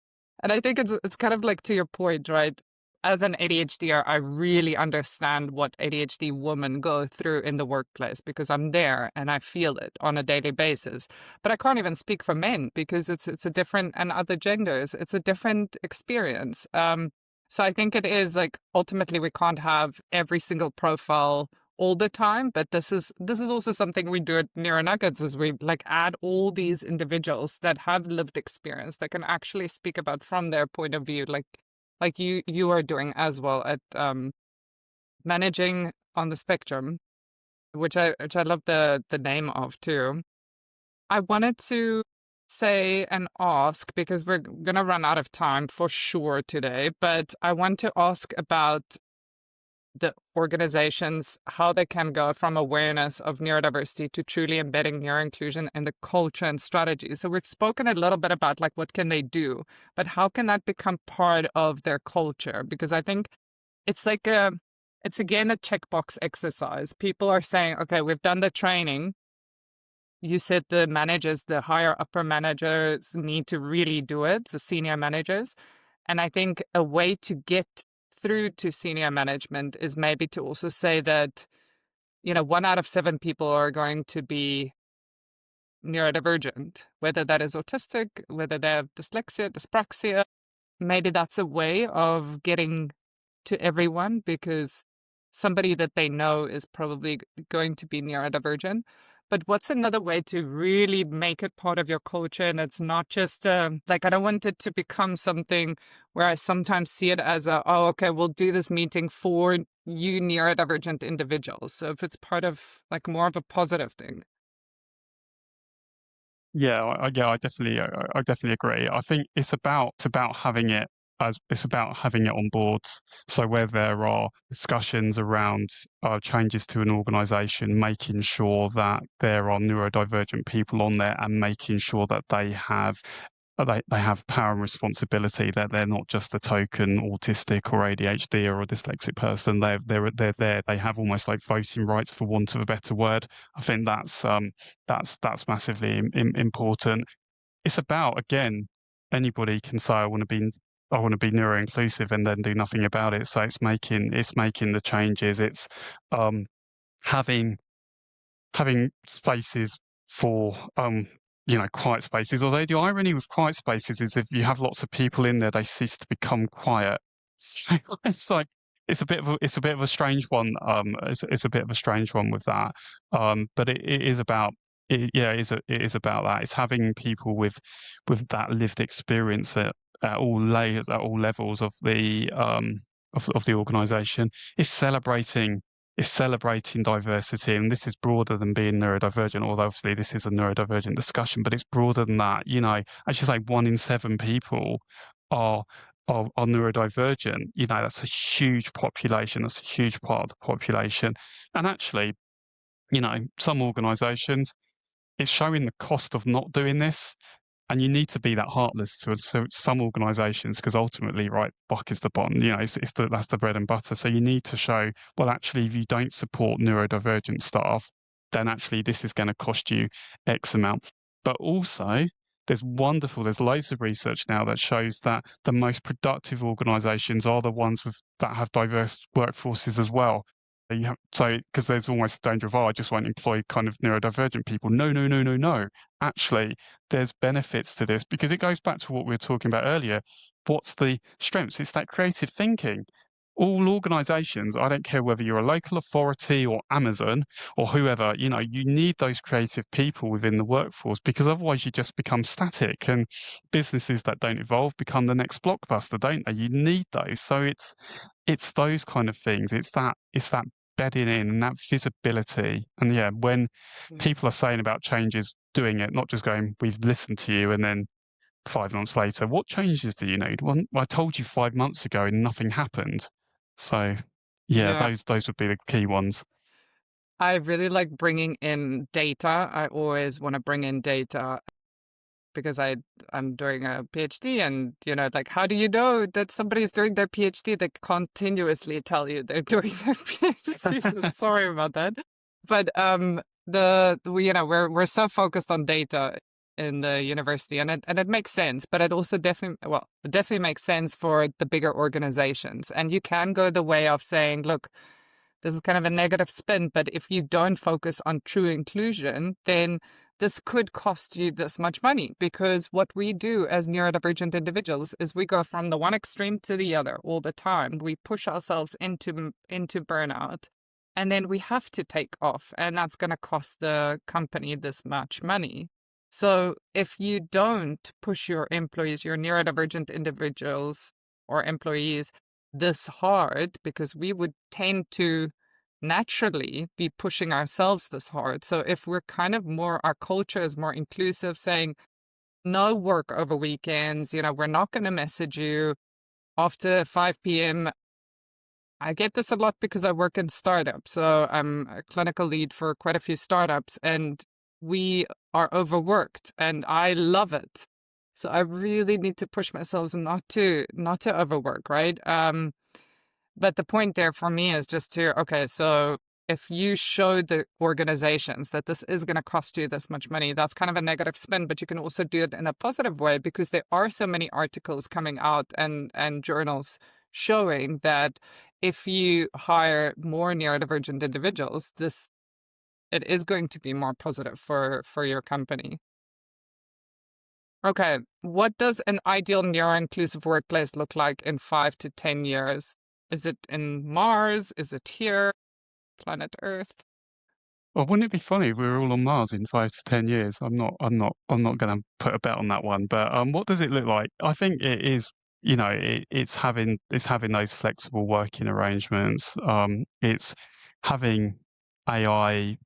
And I think it's kind of like to your point, right? As an ADHDer, I really understand what ADHD women go through in the workplace because I'm there and I feel it on a daily basis. But I can't even speak for men because it's a different, and other genders, it's a different experience. So I think it is like ultimately we can't have every single profile all the time, but this is also something we do at Neuro-Nuggets is we like add all these individuals that have lived experience that can actually speak about from their point of view, like you are doing as well at managing on the spectrum, which I love the name of too. I wanted to say and ask because we're gonna run out of time for sure today, but I want to ask about the organizations, how they can go from awareness of neurodiversity to truly embedding neuro-inclusion in the culture and strategy. So we've spoken a little bit about like what can they do, but how can that become part of their culture? Because I think it's like it's again a checkbox exercise. People are saying, okay, we've done the training. You said the managers, the higher upper managers need to really do it, the senior managers. And I think a way to get through to senior management is maybe to also say that, 1 out of 7 people are going to be neurodivergent, whether that is autistic, whether they have dyslexia, dyspraxia. Maybe that's a way of getting to everyone because somebody that they know is probably going to be neurodivergent. But what's another way to really make it part of your culture? And it's not just like, I don't want it to become something where I sometimes see it as oh, okay, we'll do this meeting for you neurodivergent individuals. So if it's part of like more of a positive thing. Yeah, I definitely agree. I think it's about having it on board. So where there are discussions around changes to an organisation, making sure that there are neurodivergent people on there, and making sure that they have power and responsibility. That they're not just a token autistic or ADHD or a dyslexic person. They're there. They have almost like voting rights, for want of a better word. I think that's massively important. It's about, again, anybody can say I want to be neuro-inclusive and then do nothing about it. So it's making the changes. It's um, having spaces for quiet spaces. Although the irony with quiet spaces is if you have lots of people in there, they cease to become quiet. So it's like it's a bit of a strange one. It's a bit of a strange one with that. But it is about it is about that. It's having people with that lived experience at all layers, at all levels of the organisation. It's celebrating is celebrating diversity, and this is broader than being neurodivergent, although obviously this is a neurodivergent discussion, but it's broader than that. I should say 1 in 7 people are are neurodivergent. That's a huge population, that's a huge part of the population. And actually, some organizations, it's showing the cost of not doing this. And you need to be that heartless to some organisations, because ultimately, right, buck is the bottom. That's the bread and butter. So you need to show, well, actually, if you don't support neurodivergent staff, then actually this is going to cost you X amount. But also, there's loads of research now that shows that the most productive organisations are the ones that have diverse workforces as well. Because there's almost a danger of, I just won't employ kind of neurodivergent people. No, no, no, no, no. Actually, there's benefits to this, because it goes back to what we were talking about earlier. What's the strengths? It's that creative thinking. All organizations, I don't care whether you're a local authority or Amazon or whoever, you need those creative people within the workforce, because otherwise you just become static, and businesses that don't evolve become the next blockbuster, don't they? You need those. So it's those kind of things. It's that bedding in and that visibility. And yeah, when Yeah. people are saying about changes, doing it, not just going, we've listened to you, and then 5 months later, what changes do you need? Well, I told you 5 months ago and nothing happened. So yeah, Yeah. those would be the key ones. I really like bringing in data. I always want to bring in data because I'm doing a PhD, and like, how do you know that somebody's doing their PhD? They continuously tell you they're doing their PhD. So sorry about that. But we're so focused on data in the university, and it makes sense, but it also definitely makes sense for the bigger organizations. And you can go the way of saying, look, this is kind of a negative spin, but if you don't focus on true inclusion, then this could cost you this much money, because what we do as neurodivergent individuals is we go from the one extreme to the other all the time. We push ourselves into burnout, and then we have to take off, and that's going to cost the company this much money. So if you don't push your employees, your neurodivergent individuals or employees, this hard, because we would tend to naturally be pushing ourselves this hard. So if we're kind of our culture is more inclusive, saying no work over weekends, we're not going to message you after 5 p.m. I get this a lot because I work in startups. So I'm a clinical lead for quite a few startups, and we are overworked, and I love it. So I really need to push myself not to overwork, right? But the point there for me is just okay, so if you show the organizations that this is going to cost you this much money, that's kind of a negative spin, but you can also do it in a positive way, because there are so many articles coming out and journals showing that if you hire more neurodivergent individuals, it is going to be more positive for your company. Okay, what does an ideal neuro-inclusive workplace look like in 5 to 10 years? Is it in Mars? Is it here? Planet Earth? Well, wouldn't it be funny if we were all on Mars in 5 to 10 years? I'm not going to put a bet on that one. But what does it look like? I think it is, it's having those flexible working arrangements. It's having AI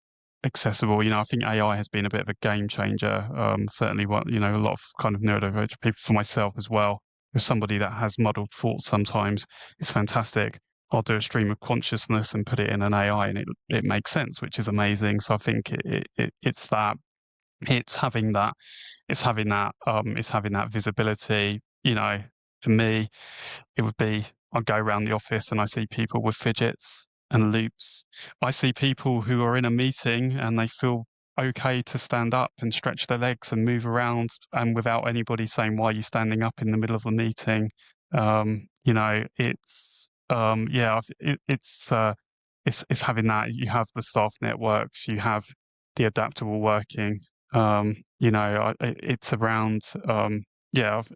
accessible. I think AI has been a bit of a game changer. Certainly, a lot of kind of neurodivergent people, for myself as well. As somebody that has muddled thoughts sometimes, it's fantastic. I'll do a stream of consciousness and put it in an AI, and it makes sense, which is amazing. So I think it's that, it's having that, it's having that visibility. For me, it would be, I go around the office and I see people with fidgets and loops. I see people who are in a meeting and they feel okay to stand up and stretch their legs and move around, and without anybody saying, why are you standing up in the middle of a meeting? It's it's having that. You have the staff networks, you have the adaptable working. It's around,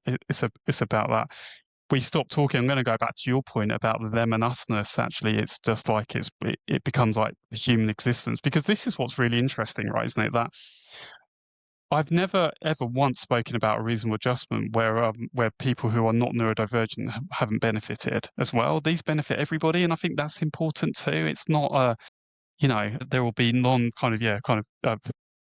it's about that. We stop talking. I'm going to go back to your point about the them and usness. Actually, it's just like it becomes like the human existence, because this is what's really interesting, right? Isn't it? That I've never ever once spoken about a reasonable adjustment where people who are not neurodivergent haven't benefited as well. These benefit everybody, and I think that's important too. It's not there will be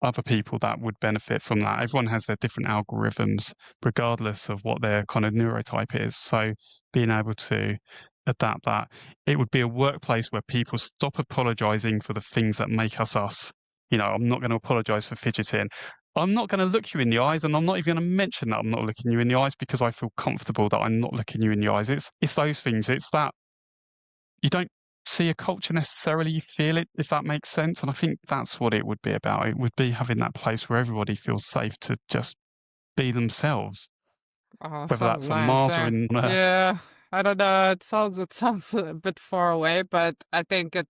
other people that would benefit from that. Everyone has their different algorithms, regardless of what their kind of neurotype is. So being able to adapt that, it would be a workplace where people stop apologizing for the things that make us us. I'm not going to apologize for fidgeting. I'm not going to look you in the eyes, and I'm not even going to mention that I'm not looking you in the eyes, because I feel comfortable that I'm not looking you in the eyes. It's those things. It's that you don't see a culture necessarily, you feel it, if that makes sense. And I think that's what it would be about. It would be having that place where everybody feels safe to just be themselves, Oh, whether sounds that's on nice. Mars or Yeah. on Earth. Yeah. I don't know. It sounds a bit far away, but I think it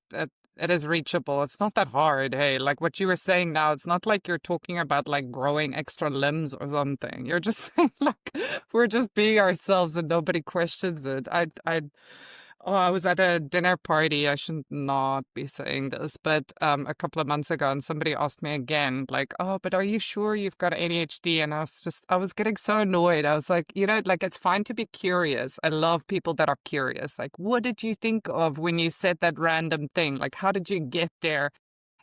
is reachable. It's not that hard. Hey, like what you were saying now, it's not like you're talking about like growing extra limbs or something. You're just saying like we're just being ourselves and nobody questions it. Oh, I was at a dinner party. I should not be saying this, but a couple of months ago, and somebody asked me again, like, "Oh, but are you sure you've got ADHD?" And I was getting so annoyed. I was like, like it's fine to be curious. I love people that are curious. Like, what did you think of when you said that random thing? Like, how did you get there?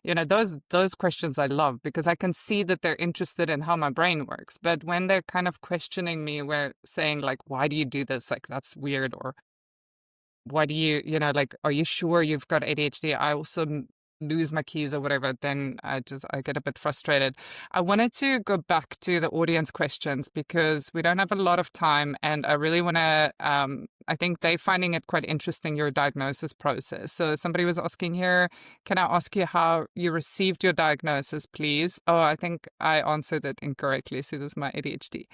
Those questions I love, because I can see that they're interested in how my brain works. But when they're kind of questioning me, we're saying like, "Why do you do this? Like, that's weird," or why do like, are you sure you've got ADHD? I also lose my keys or whatever. Then I get a bit frustrated. I wanted to go back to the audience questions because we don't have a lot of time, and I really want to, I think they finding it quite interesting, your diagnosis process. So somebody was asking here, can I ask you how you received your diagnosis, please? Oh, I think I answered it incorrectly. See, this is my ADHD.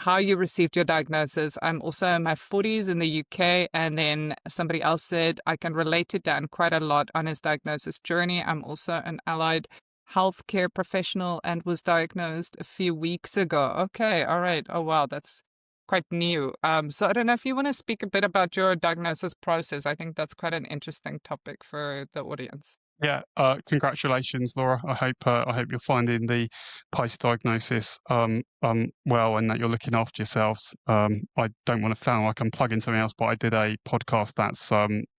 How you received your diagnosis. I'm also in my 40s in the UK. And then somebody else said, I can relate to Dan quite a lot on his diagnosis journey. I'm also an allied healthcare professional and was diagnosed a few weeks ago. Okay, all right. Oh, wow, that's quite new. So I don't know if you want to speak a bit about your diagnosis process. I think that's quite an interesting topic for the audience. Yeah, congratulations, Laura. I hope you're finding the post-diagnosis well, and that you're looking after yourselves. I don't want to sound like I'm plugging something else, but I did a podcast that's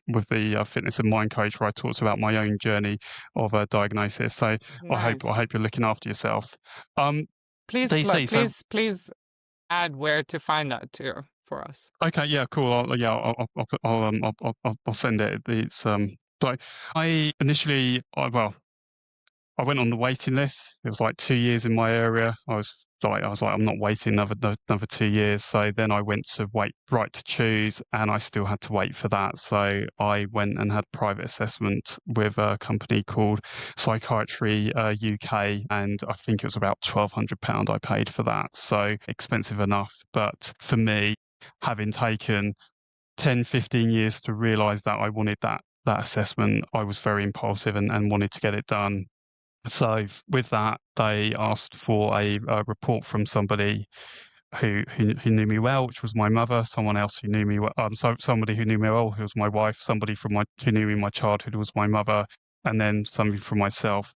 with the fitness and mind coach where I talked about my own journey of a diagnosis. So I Nice. hope you're looking after yourself. Please, DC. So please add where to find that too for us. okay, yeah, cool. I'll send it. It's but I initially, I went on the waiting list. It was like 2 years in my area. I was like, I'm not waiting another 2 years. So then I went to wait right to choose, and I still had to wait for that. So I went and had private assessment with a company called Psychiatry UK, and I think it was about £1,200 I paid for that. So expensive enough, but for me, having taken 10, 15 years to realise that I wanted that assessment, I was very impulsive and wanted to get it done. So with that, they asked for a report from somebody who knew me well, which was my mother. Someone else who knew me well, somebody who knew me well, who was my wife. Somebody who knew me in my childhood was my mother, and then somebody from myself.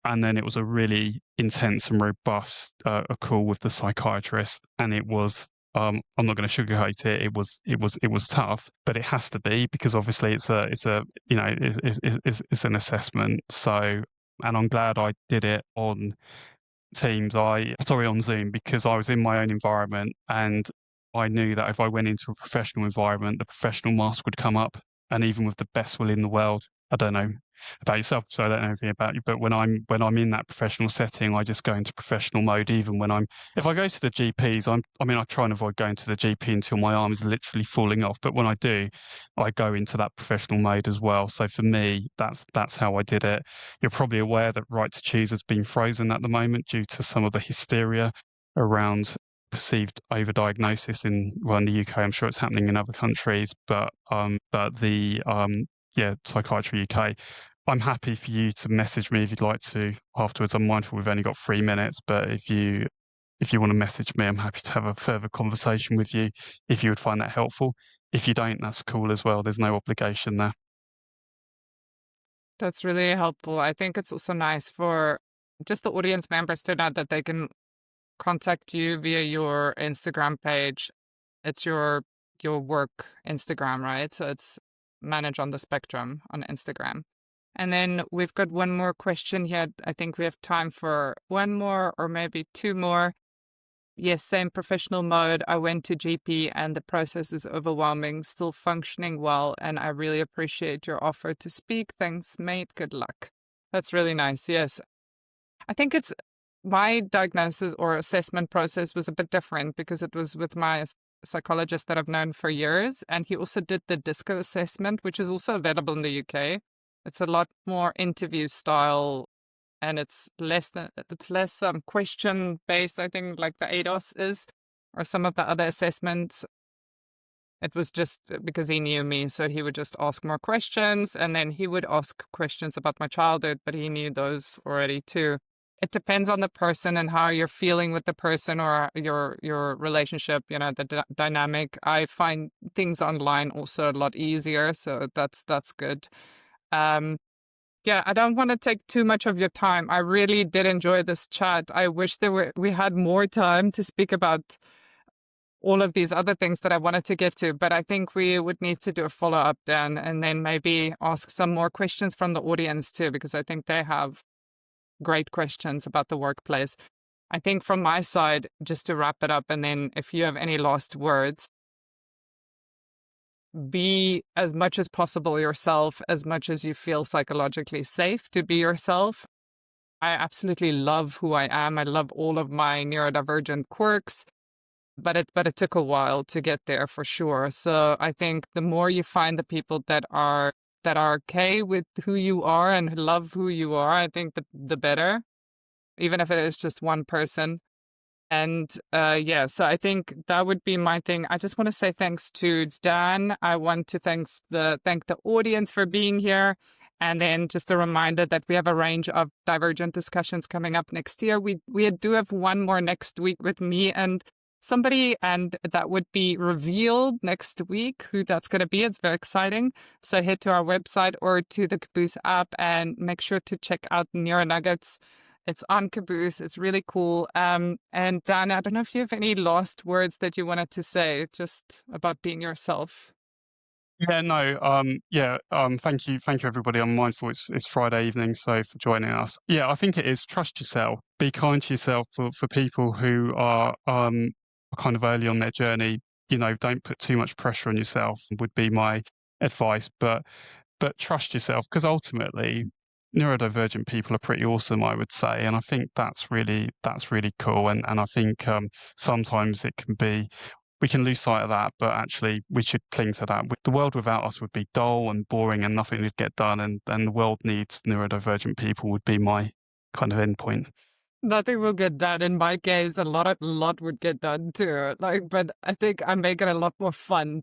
And then it was a really intense and robust a call with the psychiatrist, and it was. I'm not going to sugarcoat it. It was tough, but it has to be, because obviously it's an assessment. So, and I'm glad I did it on on Zoom, because I was in my own environment, and I knew that if I went into a professional environment, the professional mask would come up. And even with the best will in the world, I don't know about yourself, so I don't know anything about you, but when I'm in that professional setting, I just go into professional mode. Even when if I go to the GPs, I try and avoid going to the GP until my arm is literally falling off. But when I do, I go into that professional mode as well. So for me, that's how I did it. You're probably aware that Right to Choose has been frozen at the moment due to some of the hysteria around perceived overdiagnosis in the UK. I'm sure it's happening in other countries, but the Psychiatry UK I'm happy for you to message me if you'd like to afterwards. I'm mindful we've only got 3 minutes, but if you want to message me, I'm happy to have a further conversation with you if you would find that helpful. If you don't, that's cool as well. There's no obligation there. That's really helpful. I think it's also nice for just the audience members to know that they can contact you via your Instagram page. It's your work Instagram, right? So it's Manage on the Spectrum on Instagram. And then we've got one more question here. I think we have time for one more or maybe two more. Yes, same professional mode. I went to GP and the process is overwhelming, still functioning well, and I really appreciate your offer to speak. Thanks, mate. Good luck. That's really nice. Yes. I think it's my diagnosis or assessment process was a bit different because it was with my psychologist that I've known for years, and he also did the DISCO assessment, which is also available in the UK. It's a lot more interview style and it's less question based, I think, like the ADOS is, or some of the other assessments. It was just because he knew me, so he would just ask more questions, and then he would ask questions about my childhood, but he knew those already too. It depends on the person and how you're feeling with the person or your relationship, the dynamic. I find things online also a lot easier, so that's good. Yeah, I don't want to take too much of your time. I really did enjoy this chat. I wish we had more time to speak about all of these other things that I wanted to get to, but I think we would need to do a follow-up then, and then maybe ask some more questions from the audience too, because I think they have great questions about the workplace. I think from my side, just to wrap it up, and then if you have any last words, be as much as possible yourself, as much as you feel psychologically safe to be yourself. I absolutely love who I am. I love all of my neurodivergent quirks, but it took a while to get there for sure. So I think the more you find the people that are okay with who you are and love who you are, I think the better, even if it is just one person. And yeah, so I think that would be my thing. I just want to say thanks to Dan. I want to thank the audience for being here. And then just a reminder that we have a range of divergent discussions coming up next year. We do have one more next week with me and somebody, and that would be revealed next week who that's going to be. It's very exciting. So head to our website or to the Caboose app and make sure to check out Neuro Nuggets. It's on Caboose. It's really cool. And Dan, I don't know if you have any last words that you wanted to say just about being yourself. Yeah, no, thank you, everybody. I'm mindful it's Friday evening, so for joining us. Yeah, I think it is trust yourself, be kind to yourself. For people who are kind of early on their journey, don't put too much pressure on yourself. Would be my advice, but trust yourself, because ultimately, neurodivergent people are pretty awesome, I would say, and I think that's really cool. And I think sometimes we can lose sight of that, but actually we should cling to that. The world without us would be dull and boring and nothing would get done, and the world needs neurodivergent people would be my kind of end point. Nothing will get done. In my case, a lot would get done too. But I think I'm making it a lot more fun.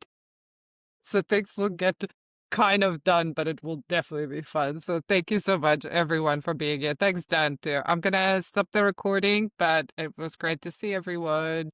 So things will get kind of done, but it will definitely be fun. So thank you so much, everyone, for being here. Thanks, Dan, too. I'm going to stop the recording, but it was great to see everyone.